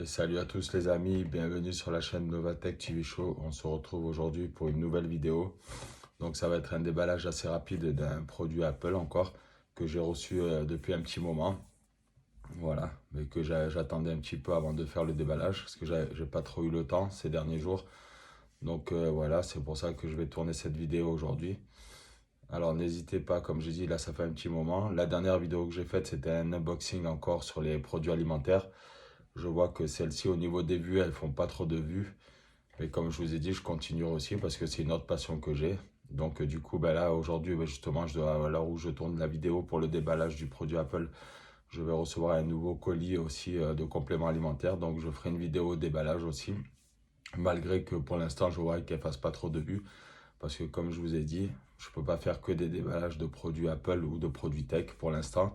Et salut à tous les amis, bienvenue sur la chaîne Novatech TV Show. On se retrouve aujourd'hui pour une nouvelle vidéo. Donc ça va être un déballage assez rapide d'un produit Apple encore que j'ai reçu depuis un petit moment. Voilà, mais que j'attendais un petit peu avant de faire le déballage parce que j'ai pas trop eu le temps ces derniers jours. Donc voilà, c'est pour ça que je vais tourner cette vidéo aujourd'hui. Alors n'hésitez pas, comme j'ai dit, là ça fait un petit moment. La dernière vidéo que j'ai faite, c'était un unboxing encore sur les produits alimentaires. Je vois que celles-ci, au niveau des vues, elles font pas trop de vues. Mais comme je vous ai dit, je continuerai aussi parce que c'est une autre passion que j'ai. Donc du coup, ben là, aujourd'hui, ben, justement, à l'heure où je tourne la vidéo pour le déballage du produit Apple, je vais recevoir un nouveau colis aussi de compléments alimentaires. Donc je ferai une vidéo déballage aussi. Malgré que pour l'instant, je vois qu'elle fasse pas trop de vues. Parce que comme je vous ai dit, je peux pas faire que des déballages de produits Apple ou de produits tech pour l'instant.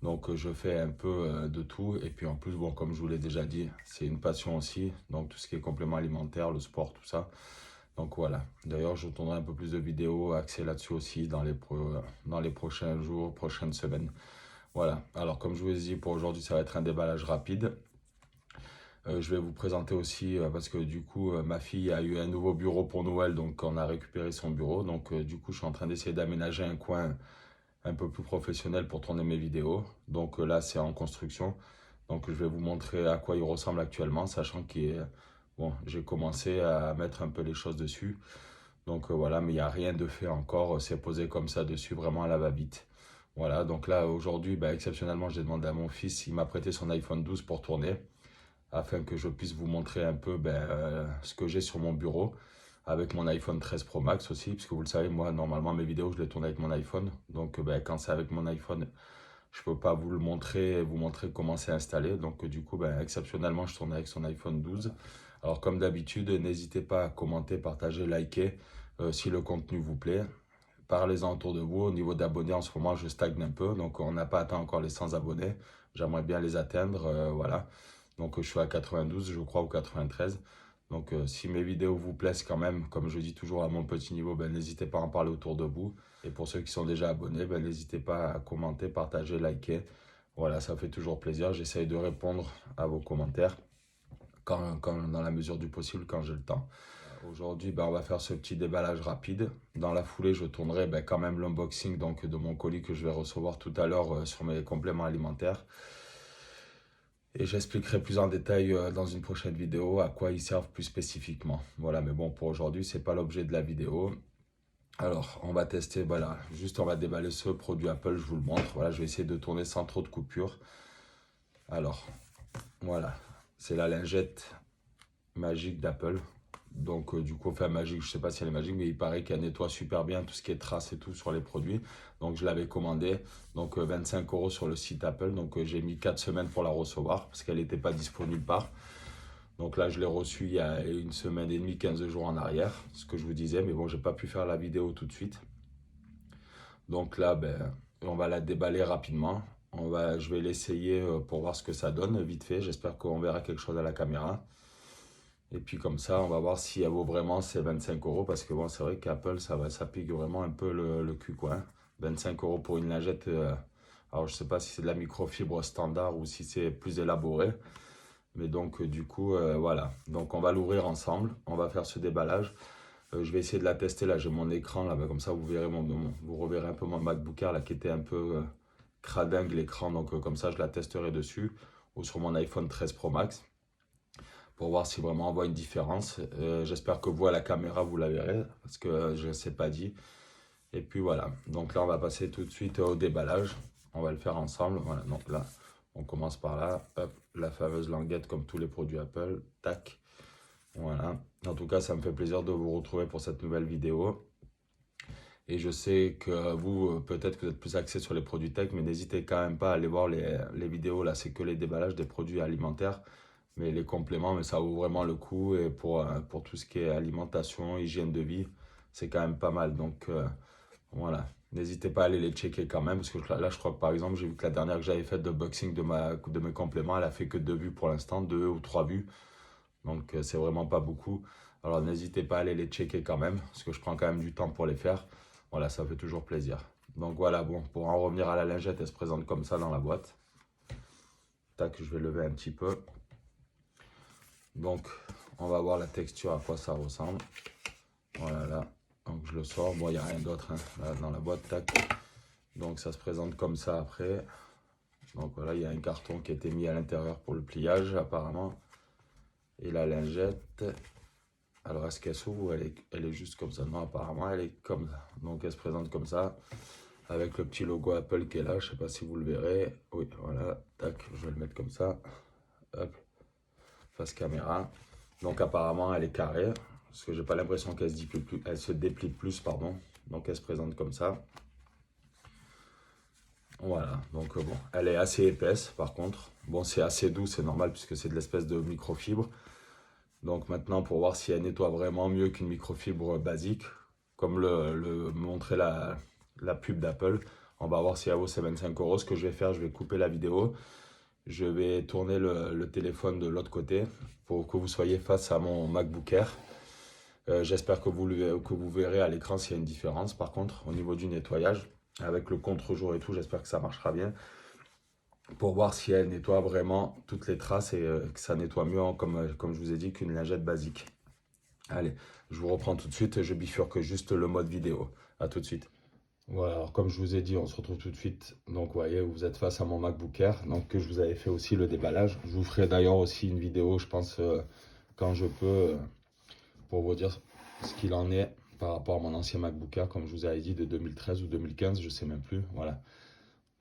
Donc je fais un peu de tout et puis en plus bon comme je vous l'ai déjà dit c'est une passion aussi donc tout ce qui est complément alimentaire, le sport, tout ça. Donc voilà, d'ailleurs je tournerai un peu plus de vidéos axées là-dessus aussi dans les prochains jours, prochaines semaines. Voilà, alors comme je vous ai dit pour aujourd'hui ça va être un déballage rapide. Je vais vous présenter aussi parce que du coup ma fille a eu un nouveau bureau pour Noël donc on a récupéré son bureau donc du coup je suis en train d'essayer d'aménager un coin un peu plus professionnel pour tourner mes vidéos. Donc là, c'est en construction. Donc je vais vous montrer à quoi il ressemble actuellement, sachant que bon, j'ai commencé à mettre un peu les choses dessus. Donc voilà, mais il n'y a rien de fait encore. C'est posé comme ça dessus, vraiment à la va-vite. Voilà, donc là, aujourd'hui, bah, exceptionnellement, j'ai demandé à mon fils, il m'a prêté son iPhone 12 pour tourner, afin que je puisse vous montrer un peu ce que j'ai sur mon bureau avec mon iPhone 13 Pro Max aussi, puisque vous le savez, moi, normalement, mes vidéos, je les tourne avec mon iPhone. Donc, quand c'est avec mon iPhone, je peux pas vous le montrer, vous montrer comment c'est installé. Donc, du coup, exceptionnellement, je tourne avec son iPhone 12. Alors, comme d'habitude, n'hésitez pas à commenter, partager, liker si le contenu vous plaît. Parlez-en autour de vous. Au niveau d'abonnés, en ce moment, je stagne un peu. Donc, on n'a pas atteint encore les 100 abonnés. J'aimerais bien les atteindre. Voilà. Donc, je suis à 92, je crois, ou 93. Donc, si mes vidéos vous plaisent quand même, comme je dis toujours à mon petit niveau, n'hésitez pas à en parler autour de vous. Et pour ceux qui sont déjà abonnés, n'hésitez pas à commenter, partager, liker. Voilà, ça fait toujours plaisir. J'essaye de répondre à vos commentaires dans la mesure du possible, quand j'ai le temps. Aujourd'hui, on va faire ce petit déballage rapide. Dans la foulée, je tournerai quand même l'unboxing donc de mon colis que je vais recevoir tout à l'heure sur mes compléments alimentaires. Et j'expliquerai plus en détail dans une prochaine vidéo à quoi ils servent plus spécifiquement. Voilà, mais bon, pour aujourd'hui, c'est pas l'objet de la vidéo. Alors, on va tester, voilà, juste on va déballer ce produit Apple, je vous le montre. Voilà, je vais essayer de tourner sans trop de coupures. Alors, voilà, c'est la lingette magique d'Apple. Donc du coup, enfin magique, je sais pas si elle est magique, mais il paraît qu'elle nettoie super bien tout ce qui est traces et tout sur les produits. Donc je l'avais commandé, donc 25 € sur le site Apple. Donc j'ai mis 4 semaines pour la recevoir parce qu'elle n'était pas disponible par. Donc là, je l'ai reçue il y a une semaine et demie, 15 jours en arrière, ce que je vous disais. Mais bon, j'ai pas pu faire la vidéo tout de suite. Donc là, on va la déballer rapidement. Je vais l'essayer pour voir ce que ça donne, vite fait. J'espère qu'on verra quelque chose à la caméra. Et puis comme ça, on va voir si elle vaut vraiment ces 25 € parce que bon, c'est vrai qu'Apple, ça pique vraiment un peu le cul, quoi. Hein. 25 € pour une lingette. Alors, je sais pas si c'est de la microfibre standard ou si c'est plus élaboré. Mais donc, du coup, voilà. Donc, on va l'ouvrir ensemble. On va faire ce déballage. Je vais essayer de la tester. Là, j'ai mon écran. Là, comme ça, vous reverrez un peu mon MacBook Air là, qui était un peu cradingue l'écran. Donc, comme ça, je la testerai dessus. Ou sur mon iPhone 13 Pro Max pour voir si vraiment on voit une différence. J'espère que vous, à la caméra, vous la verrez, parce que je ne sais pas dit. Et puis voilà, donc là, on va passer tout de suite au déballage. On va le faire ensemble. Voilà, donc là, on commence par là. Hop, la fameuse languette comme tous les produits Apple. Tac. Voilà. En tout cas, ça me fait plaisir de vous retrouver pour cette nouvelle vidéo. Et je sais que vous, peut-être que vous êtes plus axé sur les produits tech, mais n'hésitez quand même pas à aller voir les vidéos. Là, c'est que les déballages des produits alimentaires. Mais les compléments, mais ça vaut vraiment le coup. Et pour tout ce qui est alimentation, hygiène de vie, c'est quand même pas mal. Donc voilà, n'hésitez pas à aller les checker quand même. Parce que là, je crois que par exemple, j'ai vu que la dernière que j'avais faite de boxing de mes compléments, elle a fait que 2 vues pour l'instant, 2 ou 3 vues. Donc c'est vraiment pas beaucoup. Alors n'hésitez pas à aller les checker quand même. Parce que je prends quand même du temps pour les faire. Voilà, ça fait toujours plaisir. Donc voilà, bon, pour en revenir à la lingette, elle se présente comme ça dans la boîte. Tac, je vais lever un petit peu. Donc, on va voir la texture, à quoi ça ressemble. Voilà, là. Donc, je le sors. Bon, il n'y a rien d'autre hein, là, dans la boîte. Tac. Donc, ça se présente comme ça après. Donc, voilà, il y a un carton qui a été mis à l'intérieur pour le pliage, apparemment. Et la lingette. Alors, est-ce qu'elle s'ouvre ou elle est juste comme ça? Non, apparemment, elle est comme ça. Donc, elle se présente comme ça. Avec le petit logo Apple qui est là. Je ne sais pas si vous le verrez. Oui, voilà. Tac, je vais le mettre comme ça. Hop. Face caméra. Donc apparemment elle est carrée, parce que j'ai pas l'impression qu'elle se déplie plus, pardon. Donc elle se présente comme ça. Voilà, donc bon, elle est assez épaisse par contre. Bon, c'est assez doux, c'est normal puisque c'est de l'espèce de microfibre. Donc maintenant, pour voir si elle nettoie vraiment mieux qu'une microfibre basique, comme le montrait la pub d'Apple, on va voir si elle vaut ses 25 €. Ce que je vais faire, je vais couper la vidéo. Je vais tourner le téléphone de l'autre côté pour que vous soyez face à mon MacBook Air. J'espère que vous verrez à l'écran s'il y a une différence. Par contre, au niveau du nettoyage, avec le contre-jour et tout, j'espère que ça marchera bien. Pour voir si elle nettoie vraiment toutes les traces et que ça nettoie mieux, comme je vous ai dit, qu'une lingette basique. Allez, je vous reprends tout de suite. Je bifurque juste le mode vidéo. À tout de suite. Voilà, alors comme je vous ai dit, on se retrouve tout de suite. Donc, vous voyez, vous êtes face à mon MacBook Air. Donc, que je vous avais fait aussi le déballage. Je vous ferai d'ailleurs aussi une vidéo, je pense, quand je peux, pour vous dire ce qu'il en est par rapport à mon ancien MacBook Air, comme je vous avais dit, de 2013 ou 2015, je sais même plus. Voilà,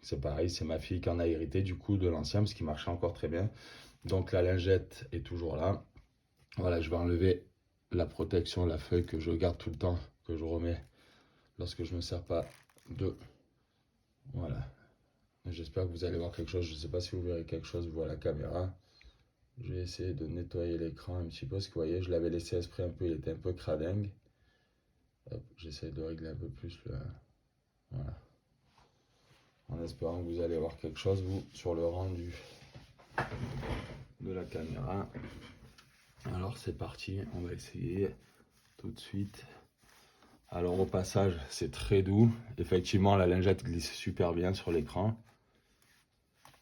c'est pareil, c'est ma fille qui en a hérité du coup de l'ancien, parce qu'il marchait encore très bien. Donc, la lingette est toujours là. Voilà, je vais enlever la protection, la feuille que je garde tout le temps, que je remets lorsque je ne me sers pas de... Voilà. J'espère que vous allez voir quelque chose. Je ne sais pas si vous verrez quelque chose, vous à la caméra. Je vais essayer de nettoyer l'écran un petit peu, parce que vous voyez, je l'avais laissé exprès un peu, il était un peu cradingue. J'essaie de régler un peu plus le... Voilà. En espérant que vous allez voir quelque chose, vous, sur le rendu de la caméra. Alors c'est parti, on va essayer tout de suite. Alors au passage, c'est très doux. Effectivement, la lingette glisse super bien sur l'écran.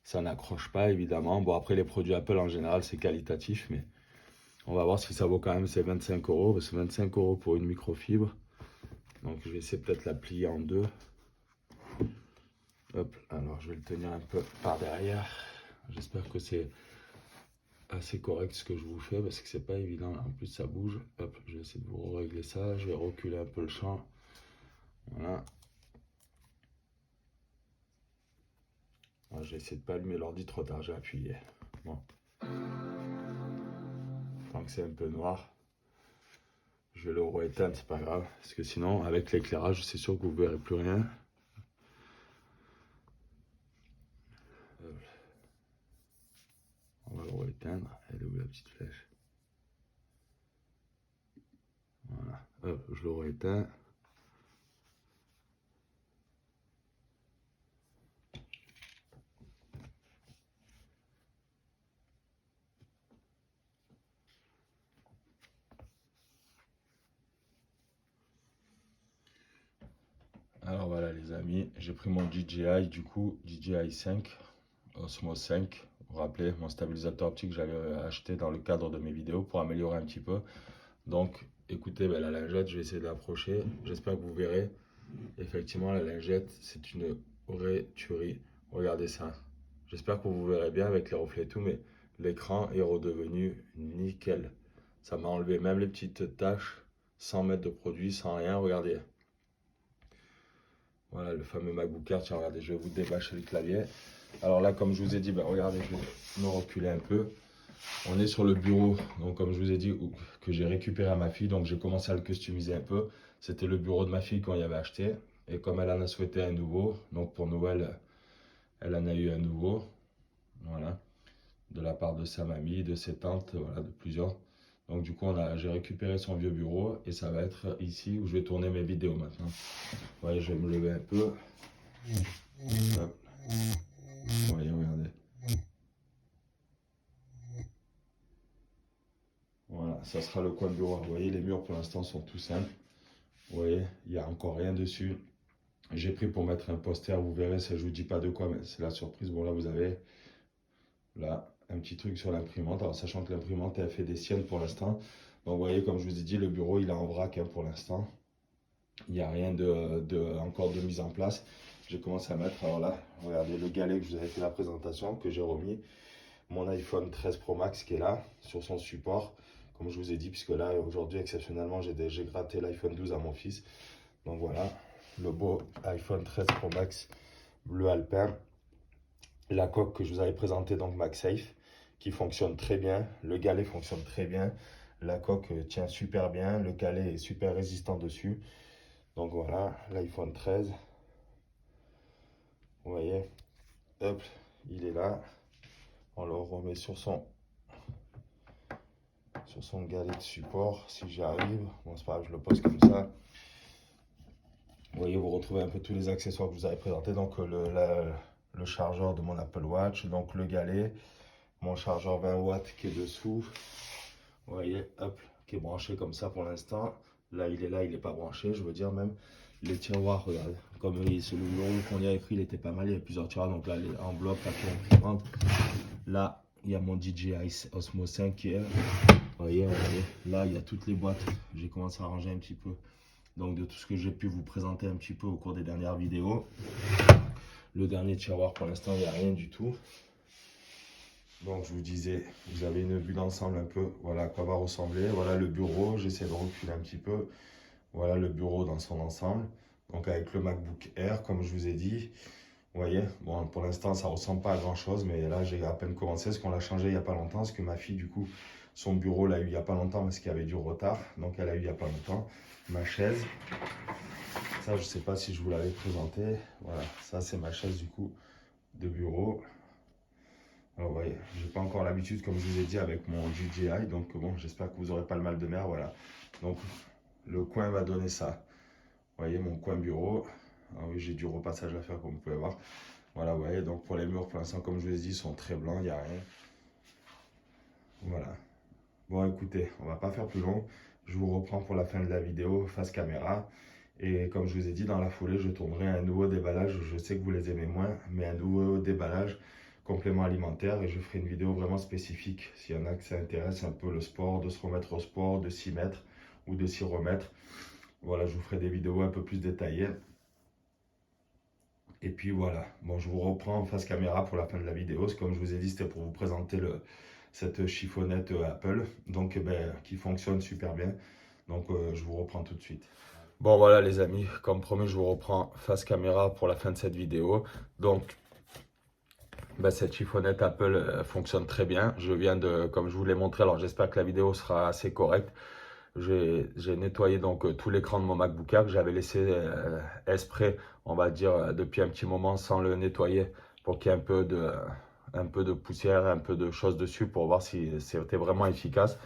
Ça n'accroche pas, évidemment. Bon, après, les produits Apple, en général, c'est qualitatif, mais on va voir si ça vaut quand même ces 25 €. C'est 25 € pour une microfibre. Donc, je vais essayer peut-être la plier en deux. Hop, alors je vais le tenir un peu par derrière. J'espère que c'est assez correct ce que je vous fais, parce que c'est pas évident. En plus, ça bouge. Hop, je vais essayer de vous régler ça. Je vais reculer un peu le champ. Voilà. Je vais essayer de pas allumer l'ordi trop tard, j'ai appuyé. Bon. Tant que c'est un peu noir, je vais le rééteindre, c'est pas grave. Parce que sinon, avec l'éclairage, c'est sûr que vous verrez plus rien. On va le rééteindre. Elle est où la petite flèche? Voilà. Hop, je le rééteins. Alors voilà les amis, j'ai pris mon DJI, du coup, DJI 5, Osmo 5. Vous vous rappelez, mon stabilisateur optique que j'avais acheté dans le cadre de mes vidéos pour améliorer un petit peu. Donc écoutez, la lingette, je vais essayer de l'approcher. J'espère que vous verrez. Effectivement, la lingette, c'est une vraie tuerie. Regardez ça. J'espère que vous verrez bien avec les reflets et tout, mais l'écran est redevenu nickel. Ça m'a enlevé même les petites taches, sans mettre de produit, sans rien. Regardez. Voilà le fameux MacBook Air. Tiens, regardez, je vais vous débâcher le clavier. Alors là, comme je vous ai dit, regardez, je vais me reculer un peu. On est sur le bureau, donc comme je vous ai dit, que j'ai récupéré à ma fille. Donc j'ai commencé à le customiser un peu. C'était le bureau de ma fille quand il avait acheté. Et comme elle en a souhaité un nouveau, donc pour Noël, elle en a eu un nouveau. Voilà. De la part de sa mamie, de ses tantes, voilà, de plusieurs. Donc du coup, j'ai récupéré son vieux bureau et ça va être ici où je vais tourner mes vidéos maintenant. Ouais, je vais me lever un peu. Hop. Vous voyez, regardez. Voilà, ça sera le coin de bureau. Vous voyez, les murs pour l'instant sont tout simples. Vous voyez, il n'y a encore rien dessus. J'ai pris pour mettre un poster, vous verrez, ça je vous dis pas de quoi, mais c'est la surprise. Bon là, vous avez, là, un petit truc sur l'imprimante, alors sachant que l'imprimante elle fait des siennes pour l'instant. Donc vous voyez, comme je vous ai dit, le bureau il est en vrac hein, pour l'instant. Il n'y a rien encore de mise en place. J'ai commencé à mettre, alors là, regardez le galet que je vous avais fait la présentation, que j'ai remis. Mon iPhone 13 Pro Max qui est là, sur son support, comme je vous ai dit, puisque là, aujourd'hui, exceptionnellement, j'ai gratté l'iPhone 12 à mon fils. Donc voilà, le beau iPhone 13 Pro Max bleu alpin. La coque que je vous avais présentée, donc MagSafe, qui fonctionne très bien. Le galet fonctionne très bien. La coque tient super bien. Le galet est super résistant dessus. Donc voilà, l'iPhone 13. Vous voyez, hop, il est là. On le remet sur son galet de support, si j'y arrive. Bon, c'est pas grave, je le pose comme ça. Vous voyez, vous retrouvez un peu tous les accessoires que je vous avais présentés. Donc le chargeur de mon Apple Watch, donc le galet, mon chargeur 20 watts qui est dessous. Vous voyez, hop, qui est branché comme ça pour l'instant. Là, il n'est pas branché, je veux dire même. Les tiroirs, regardez, comme celui qu'on y avait pris, il était pas mal, il y a plusieurs tiroirs. Donc là, les enveloppes, papier imprimante. Là, il y a mon DJI Osmo 5 qui est. Vous voyez, là, il y a toutes les boîtes. J'ai commencé à ranger un petit peu. Donc de tout ce que j'ai pu vous présenter un petit peu au cours des dernières vidéos. Le dernier tiroir, pour l'instant, il n'y a rien du tout. Donc je vous disais, vous avez une vue d'ensemble un peu, voilà à quoi va ressembler. Voilà le bureau, j'essaie de reculer un petit peu. Voilà le bureau dans son ensemble. Donc avec le MacBook Air, comme je vous ai dit. Vous voyez, bon pour l'instant ça ressemble pas à grand chose, mais là j'ai à peine commencé, parce qu'on l'a changé il n'y a pas longtemps, parce que ma fille du coup, son bureau l'a eu il n'y a pas longtemps, parce qu'il y avait du retard. Donc elle a eu il n'y a pas longtemps. Ma chaise, ça je sais pas si je vous l'avais présenté. Voilà, ça c'est ma chaise du coup de bureau. Alors vous voyez, j'ai pas encore l'habitude comme je vous ai dit avec mon DJI, donc bon j'espère que vous n'aurez pas le mal de mer, voilà. Donc le coin va donner ça. Vous voyez mon coin bureau. Ah oui, j'ai du repassage à faire comme vous pouvez voir. Voilà, vous voyez, donc pour les murs pour l'instant comme je vous ai dit, ils sont très blancs, il n'y a rien. Voilà. Bon écoutez, on va pas faire plus long. Je vous reprends pour la fin de la vidéo face caméra. Et comme je vous ai dit, dans la foulée, je tournerai un nouveau déballage. Je sais que vous les aimez moins, mais un nouveau déballage complément alimentaire. Et je ferai une vidéo vraiment spécifique. S'il y en a que ça intéresse un peu le sport, de se remettre au sport, de s'y mettre ou de s'y remettre. Voilà, je vous ferai des vidéos un peu plus détaillées. Et puis voilà, bon, je vous reprends en face caméra pour la fin de la vidéo. Comme je vous ai dit, c'était pour vous présenter cette chiffonnette Apple, donc qui fonctionne super bien. Donc je vous reprends tout de suite. Bon voilà les amis, comme promis, je vous reprends face caméra pour la fin de cette vidéo. Donc cette chiffonnette Apple fonctionne très bien. Je viens de, comme je vous l'ai montré, alors j'espère que la vidéo sera assez correcte. J'ai nettoyé donc tout l'écran de mon MacBook Air que j'avais laissé exprès, on va dire, depuis un petit moment sans le nettoyer pour qu'il y ait un peu de poussière, un peu de choses dessus pour voir si c'était vraiment efficace.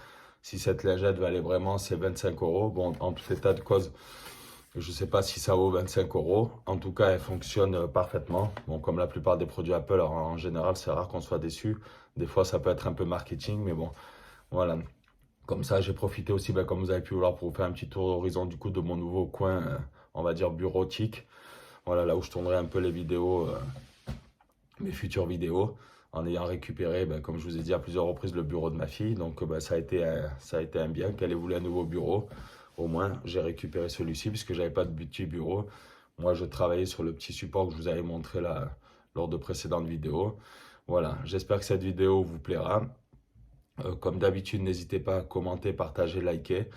Si cette lingette valait vraiment ces 25 €. Bon, en tout état de cause, je ne sais pas si ça vaut 25 €. En tout cas, elle fonctionne parfaitement. Bon, comme la plupart des produits Apple, en général, c'est rare qu'on soit déçu. Des fois, ça peut être un peu marketing, mais bon, voilà. Comme ça, j'ai profité aussi, comme vous avez pu voir, pour vous faire un petit tour d'horizon du coup de mon nouveau coin, on va dire bureautique. Voilà, là où je tournerai un peu les vidéos, mes futures vidéos, en ayant récupéré, comme je vous ai dit à plusieurs reprises, le bureau de ma fille. Donc ça a été un bien qu'elle ait voulu un nouveau bureau. Au moins, j'ai récupéré celui-ci puisque j'avais pas de petit bureau. Moi, je travaillais sur le petit support que je vous avais montré là, lors de précédentes vidéos. Voilà, j'espère que cette vidéo vous plaira. Comme d'habitude, n'hésitez pas à commenter, partager, liker.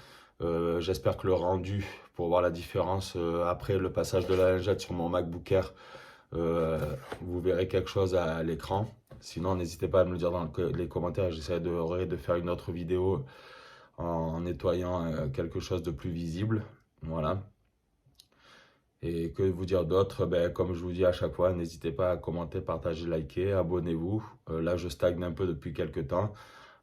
J'espère que le rendu, pour voir la différence après le passage de la lingette sur mon MacBook Air, vous verrez quelque chose à l'écran. Sinon, n'hésitez pas à me le dire dans les commentaires. J'essaierai de faire une autre vidéo en nettoyant quelque chose de plus visible. Voilà. Et que vous dire d'autre, comme je vous dis à chaque fois, n'hésitez pas à commenter, partager, liker, abonnez-vous. Là, je stagne un peu depuis quelques temps.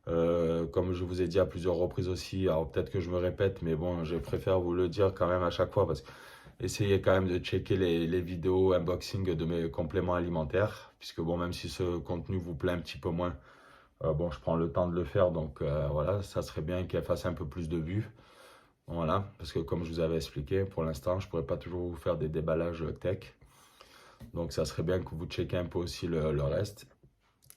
Comme je vous ai dit à plusieurs reprises aussi, alors peut-être que je me répète, mais bon, je préfère vous le dire quand même à chaque fois parce que essayez quand même de checker les vidéos unboxing de mes compléments alimentaires, puisque bon, même si ce contenu vous plaît un petit peu moins, bon, je prends le temps de le faire, donc voilà, ça serait bien qu'elle fasse un peu plus de vues. Voilà, parce que comme je vous avais expliqué, pour l'instant, je ne pourrais pas toujours vous faire des déballages tech. Donc ça serait bien que vous checkez un peu aussi le reste.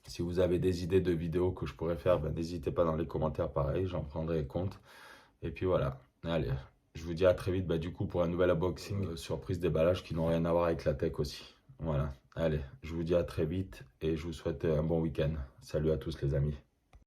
Si vous avez des idées de vidéos que je pourrais faire, ben, n'hésitez pas dans les commentaires, pareil, j'en prendrai compte. Et puis voilà, allez, je vous dis à très vite, bah, du coup, pour un nouvel unboxing, surprise déballage qui n'ont rien à voir avec la tech aussi. Voilà, allez, je vous dis à très vite et je vous souhaite un bon week-end. Salut à tous les amis.